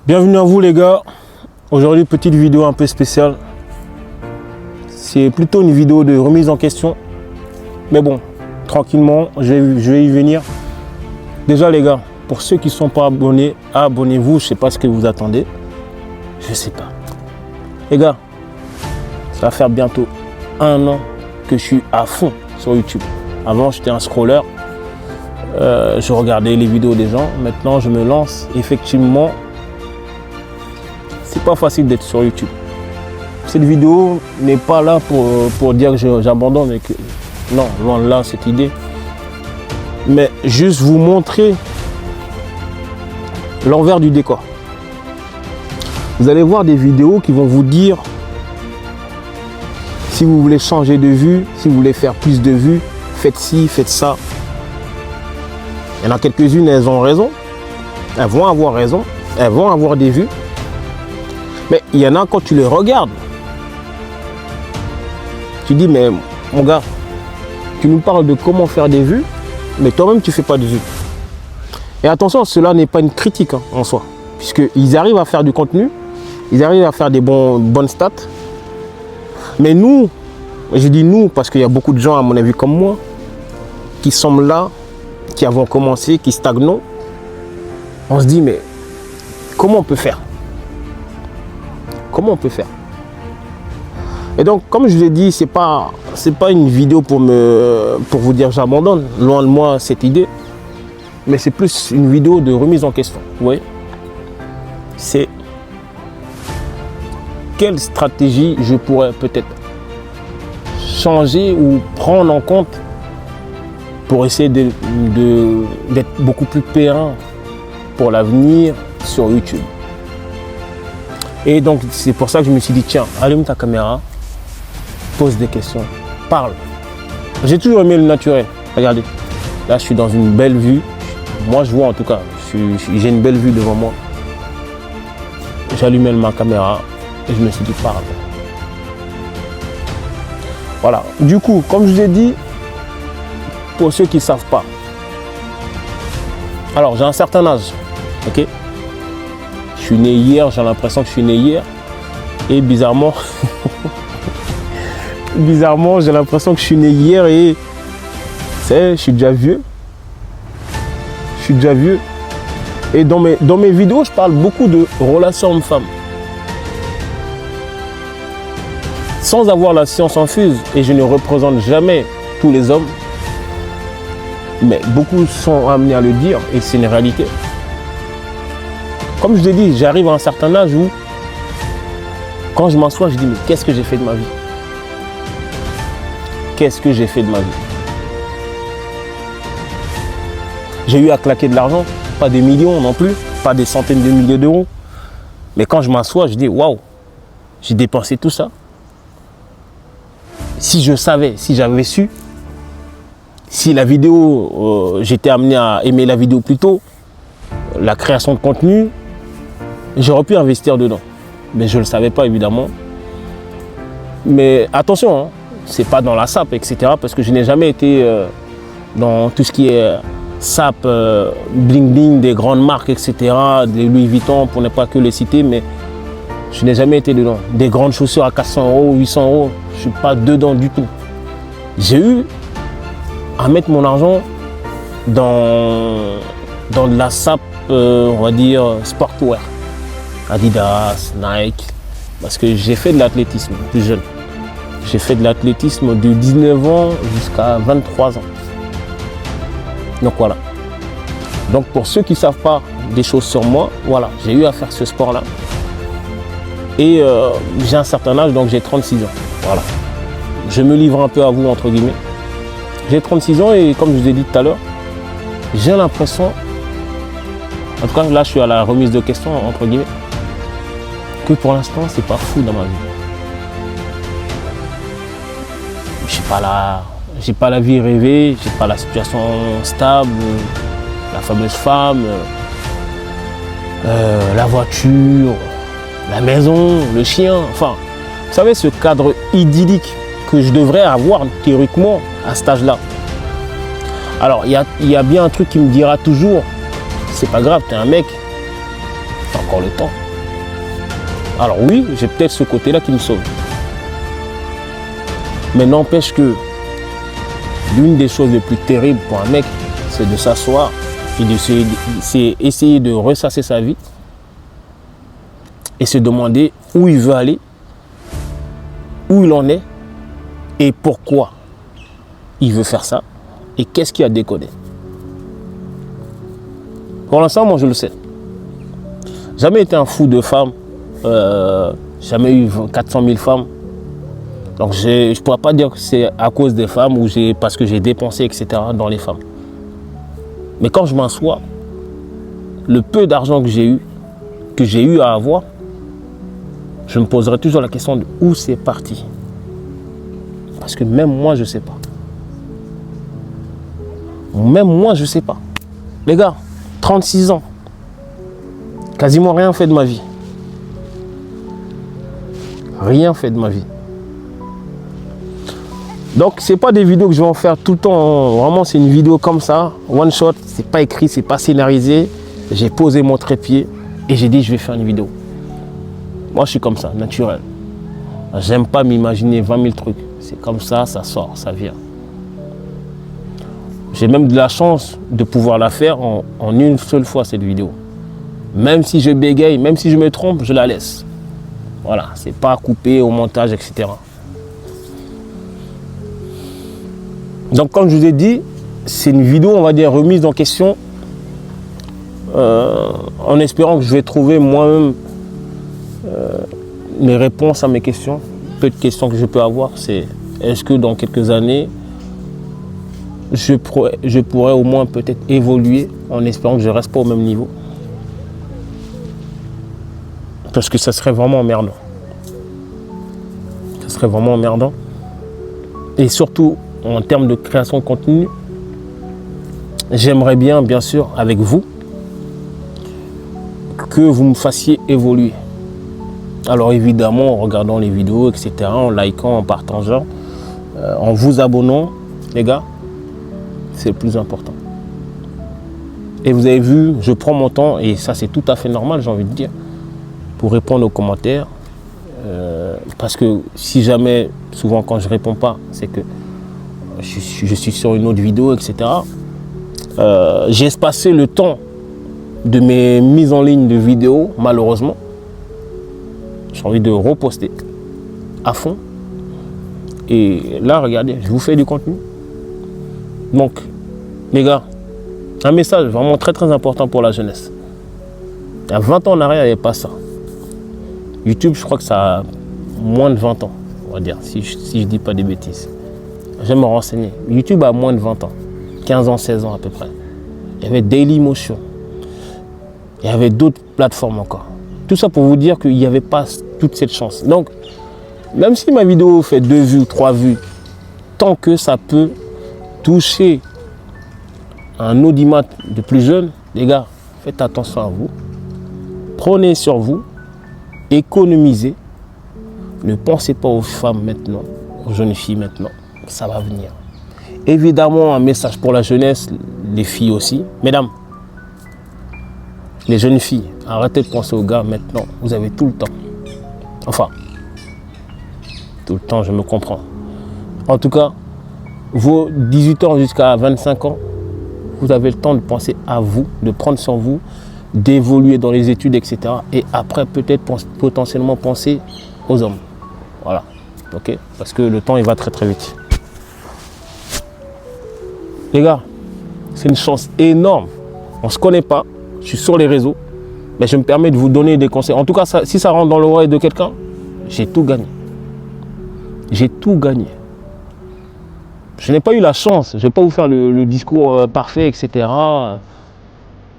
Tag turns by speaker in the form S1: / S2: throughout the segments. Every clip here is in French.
S1: Bienvenue à vous les gars. Aujourd'hui, petite vidéo un peu spéciale. C'est plutôt une vidéo de remise en question. Mais bon, tranquillement, je vais y venir. Déjà les gars, pour ceux qui ne sont pas abonnés, abonnez-vous. Je ne sais pas ce que vous attendez. Je ne sais pas. Les gars, ça va faire bientôt 1 an que je suis à fond sur YouTube. Avant, j'étais un scroller. Je regardais les vidéos des gens. Maintenant, je me lance. Effectivement, c'est pas facile d'être sur YouTube. Cette vidéo n'est pas là pour dire que j'abandonne et que non, loin de là cette idée. Mais juste vous montrer l'envers du décor. Vous allez voir des vidéos qui vont vous dire si vous voulez changer de vue, si vous voulez faire plus de vues, faites ci, faites ça. Il y en a quelques-unes, elles ont raison. Elles vont avoir raison. Elles vont avoir des vues. Mais il y en a quand tu les regardes. Tu dis, mais mon gars, tu nous parles de comment faire des vues, mais toi-même, tu ne fais pas de vues. Et attention, cela n'est pas une critique en soi. Puisqu'ils arrivent à faire du contenu, ils arrivent à faire des bonnes stats. Mais nous, je dis nous, parce qu'il y a beaucoup de gens, à mon avis, comme moi, qui sont là, qui avons commencé, qui stagnent. On se dit, mais comment on peut faire? Comment on peut faire? Et donc, comme je vous ai dit, c'est pas une vidéo pour vous dire j'abandonne. Loin de moi cette idée. Mais c'est plus une vidéo de remise en question. Vous voyez? C'est quelle stratégie je pourrais peut-être changer ou prendre en compte pour essayer d'être beaucoup plus périn pour l'avenir sur YouTube. Et donc, c'est pour ça que je me suis dit, tiens, allume ta caméra, pose des questions, parle. J'ai toujours aimé le naturel. Regardez, là, je suis dans une belle vue. Moi, je vois en tout cas, j'ai une belle vue devant moi. J'allumais ma caméra et je me suis dit, parle. Voilà. Du coup, comme je vous ai dit, pour ceux qui ne savent pas, alors, j'ai un certain âge, ok? Je suis né hier, j'ai l'impression que je suis né hier. Et bizarrement, j'ai l'impression que je suis né hier et je suis déjà vieux. Je suis déjà vieux. Et dans mes vidéos, je parle beaucoup de relations hommes-femmes. Sans avoir la science infuse, et je ne représente jamais tous les hommes, mais beaucoup sont amenés à le dire et c'est une réalité. Comme je vous ai dit, j'arrive à un certain âge où, quand je m'assois, je dis, mais qu'est-ce que j'ai fait de ma vie? Qu'est-ce que j'ai fait de ma vie? J'ai eu à claquer de l'argent, pas des millions non plus, pas des centaines de milliers d'euros. Mais quand je m'assois, je dis, waouh, j'ai dépensé tout ça. Si je savais, si j'avais su, si la vidéo, j'étais amené à aimer la vidéo plus tôt, la création de contenu, j'aurais pu investir dedans. Mais je ne le savais pas évidemment. Mais attention, hein, c'est pas dans la SAP, etc. Parce que je n'ai jamais été dans tout ce qui est SAP, bling bling, des grandes marques, etc. Des Louis Vuitton, pour ne pas que les citer, mais je n'ai jamais été dedans. Des grandes chaussures à 400 euros, 800 euros, je ne suis pas dedans du tout. J'ai eu à mettre mon argent dans de la SAP, on va dire, sportwear. Adidas, Nike, parce que j'ai fait de l'athlétisme plus jeune. J'ai fait de l'athlétisme de 19 ans jusqu'à 23 ans. Donc voilà. Donc pour ceux qui ne savent pas des choses sur moi, voilà, j'ai eu à faire ce sport-là. Et j'ai un certain âge, donc j'ai 36 ans. Voilà. Je me livre un peu à vous, entre guillemets. J'ai 36 ans et comme je vous ai dit tout à l'heure, j'ai l'impression, en tout cas là je suis à la remise de questions, entre guillemets, que pour l'instant c'est pas fou dans ma vie. J'ai pas la vie rêvée, j'ai pas la situation stable, la fameuse femme, la voiture, la maison, le chien, enfin, vous savez ce cadre idyllique que je devrais avoir théoriquement à cet âge-là. Alors il y a bien un truc qui me dira toujours, c'est pas grave, t'es un mec, T'as encore le temps. Alors oui, j'ai peut-être ce côté-là qui me sauve. Mais n'empêche que l'une des choses les plus terribles pour un mec, c'est de s'asseoir et essayer de ressasser sa vie et se demander où il veut aller, où il en est et pourquoi il veut faire ça et qu'est-ce qui a déconné. Pour l'instant, moi je le sais. Jamais été un fou de femmes, jamais eu 400 000 femmes. Donc je ne pourrais pas dire que c'est à cause des femmes ou parce que j'ai dépensé, etc. dans les femmes. Mais quand je m'assois, le peu d'argent que j'ai eu à avoir, je me poserai toujours la question de où c'est parti. Parce que même moi, je ne sais pas. Même moi, je ne sais pas. Les gars, 36 ans, quasiment rien fait de ma vie. Rien fait de ma vie. Donc, ce n'est pas des vidéos que je vais en faire tout le temps. Vraiment, c'est une vidéo comme ça, one shot. C'est pas écrit, c'est pas scénarisé. J'ai posé mon trépied et j'ai dit je vais faire une vidéo. Moi, je suis comme ça, naturel. J'aime pas m'imaginer 20 000 trucs. C'est comme ça, ça sort, ça vient. J'ai même de la chance de pouvoir la faire en une seule fois, cette vidéo. Même si je bégaye, même si je me trompe, je la laisse. Voilà, c'est pas coupé au montage, etc. Donc, comme je vous ai dit, c'est une vidéo, on va dire, remise en question, en espérant que je vais trouver moi-même les réponses à mes questions. Peu de questions que je peux avoir, c'est est-ce que dans quelques années, je pourrais au moins peut-être évoluer en espérant que je ne reste pas au même niveau. Parce que ça serait vraiment emmerdant. Ça serait vraiment emmerdant. Et surtout, en termes de création de contenu, j'aimerais bien sûr, avec vous, que vous me fassiez évoluer. Alors évidemment, en regardant les vidéos, etc., en likant, en partageant, en vous abonnant, les gars, c'est le plus important. Et vous avez vu, je prends mon temps, et ça c'est tout à fait normal, j'ai envie de dire, pour répondre aux commentaires. Parce que si jamais, souvent quand je ne réponds pas, c'est que je suis sur une autre vidéo, etc. J'ai espacé le temps de mes mises en ligne de vidéos, malheureusement. J'ai envie de reposter à fond. Et là, regardez, je vous fais du contenu. Donc, les gars, un message vraiment très très important pour la jeunesse. Il y a 20 ans en arrière, il n'y avait pas ça. YouTube, je crois que ça a moins de 20 ans, on va dire, si je ne dis pas des bêtises. Je vais me renseigner. YouTube a moins de 20 ans, 15 ans, 16 ans à peu près. Il y avait Dailymotion. Il y avait d'autres plateformes encore. Tout ça pour vous dire qu'il n'y avait pas toute cette chance. Donc, même si ma vidéo fait 2 vues, 3 vues, tant que ça peut toucher un audimat de plus jeune, les gars, faites attention à vous. Prenez sur vous. Économisez. Ne pensez pas aux femmes maintenant, aux jeunes filles maintenant. Ça va venir. Évidemment, un message pour la jeunesse, les filles aussi. Mesdames, les jeunes filles, arrêtez de penser aux gars maintenant. Vous avez tout le temps. Enfin, tout le temps, je me comprends. En tout cas, vos 18 ans jusqu'à 25 ans, vous avez le temps de penser à vous, de prendre sur vous, d'évoluer dans les études, etc. Et après, peut-être potentiellement penser aux hommes. Voilà. Ok? Parce que le temps, il va très très vite. Les gars, c'est une chance énorme. On ne se connaît pas. Je suis sur les réseaux. Mais je me permets de vous donner des conseils. En tout cas, si ça rentre dans l'oreille de quelqu'un, j'ai tout gagné. J'ai tout gagné. Je n'ai pas eu la chance. Je ne vais pas vous faire le discours parfait, etc.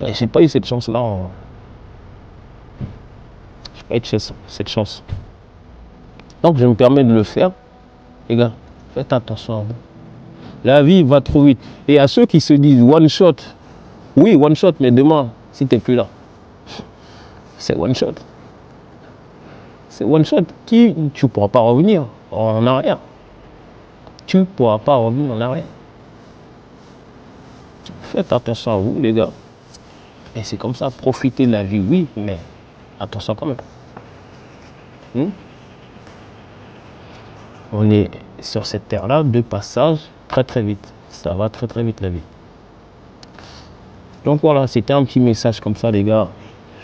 S1: Je n'ai pas eu cette chance-là. Je n'ai pas eu cette chance. Donc, je me permets de le faire. Les gars, faites attention à vous. La vie va trop vite. Et à ceux qui se disent one shot, oui, one shot, mais demain, si tu n'es plus là, c'est one shot. C'est one shot. Tu ne pourras pas revenir en arrière. Tu ne pourras pas revenir en arrière. Faites attention à vous, les gars. Et c'est comme ça, profitez de la vie, oui, mais attention quand même. On est sur cette terre-là, de passage, très très vite. Ça va très très vite la vie. Donc voilà, c'était un petit message comme ça les gars.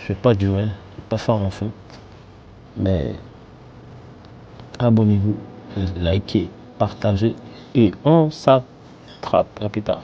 S1: Je vais pas durer, je vais pas faire mon feu. Mais abonnez-vous, likez, partagez et on s'attrape. À plus tard.